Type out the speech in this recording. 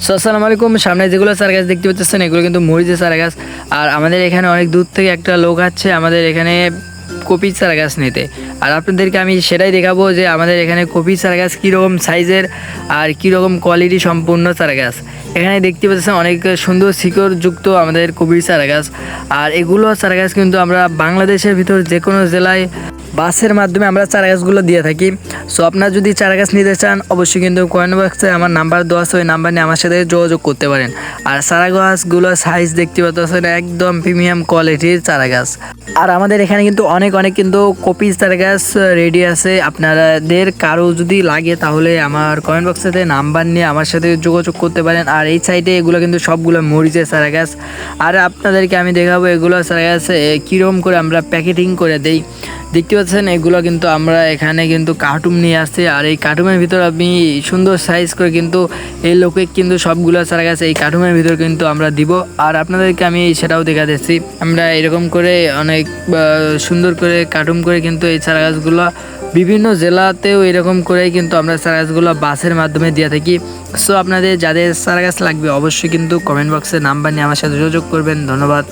So আসসালামু আলাইকুম। সামনে যেগুলো চারা গাছ দেখতে পাচ্ছেন এগুলো কিন্তু মরিচের চারা গাছ। আর আমাদের এখানে অনেক দূর থেকে একটা লোক আছে আমাদের এখানে কপি চারা গাছ নিতে। আর আপনাদেরকে আমি সেটাই দেখাবো যে আমাদের এখানে কপি চারা গাছ কীরকম সাইজের আর কীরকম কোয়ালিটি সম্পূর্ণ চারা গাছ। এখানে দেখতে পাচ্ছেন অনেক সুন্দর শিকড়যুক্ত আমাদের কপির চারা গাছ। আর এগুলো চারা গাছ কিন্তু আমরা বাংলাদেশের ভিতর যে কোনো জেলায় বাসের মাধ্যমে আমরা চারা গাছগুলো দিয়ে থাকি। সো আপনারা যদি চারা গাছ নিতে চান অবশ্যই কিন্তু কমেন্ট বক্সে আমার নাম্বার দেওয়া আছে, ওই নাম্বার নিয়ে আমার সাথে যোগাযোগ করতে পারেন। আর চারা গাছগুলো সাইজ দেখতে পাচ্ছেন একদম প্রিমিয়াম কোয়ালিটির চারা গাছ। আর আমাদের এখানে কিন্তু অনেক কিন্তু কপি চারা গাছ রেডি আছে। আপনাদের কারো যদি লাগে তাহলে আমার কমেন্ট বক্সেতে নাম্বার নিয়ে আমার সাথে যোগাযোগ করতে পারেন। আর এই সাইডে এগুলো কিন্তু সবগুলো মরিচের চারা গাছ। আর আপনাদেরকে আমি দেখাবো এগুলো চারা গাছ কীরকম করে আমরা প্যাকেটিং করে দেই। দেখতে পাচ্ছেন এগুলো কিন্তু আমরা এখানে কিন্তু কার্টুন নিয়ে আসছি। আর এই কার্টুনের ভিতর আমি সুন্দর সাইজ করে কিন্তু এই লোকে কিন্তু সবগুলো চারা গাছ এই কার্টুনের ভিতর কিন্তু আমরা দিব। আর আপনাদেরকে আমি সেটাও দেখা দিচ্ছি। আমরা এরকম করে অনেক সুন্দর করে কার্টুন করে কিন্তু এই চারা গাছগুলো বিভিন্ন জেলাতেও এরকম করেই কিন্তু আমরা চারা গাছগুলো বাসের মাধ্যমে দিয়ে থাকি। সো আপনাদের যাদের চারা গাছ লাগবে অবশ্যই কিন্তু কমেন্ট বক্সে নাম্বার নিয়ে আমার সাথে যোগাযোগ করবেন। ধন্যবাদ।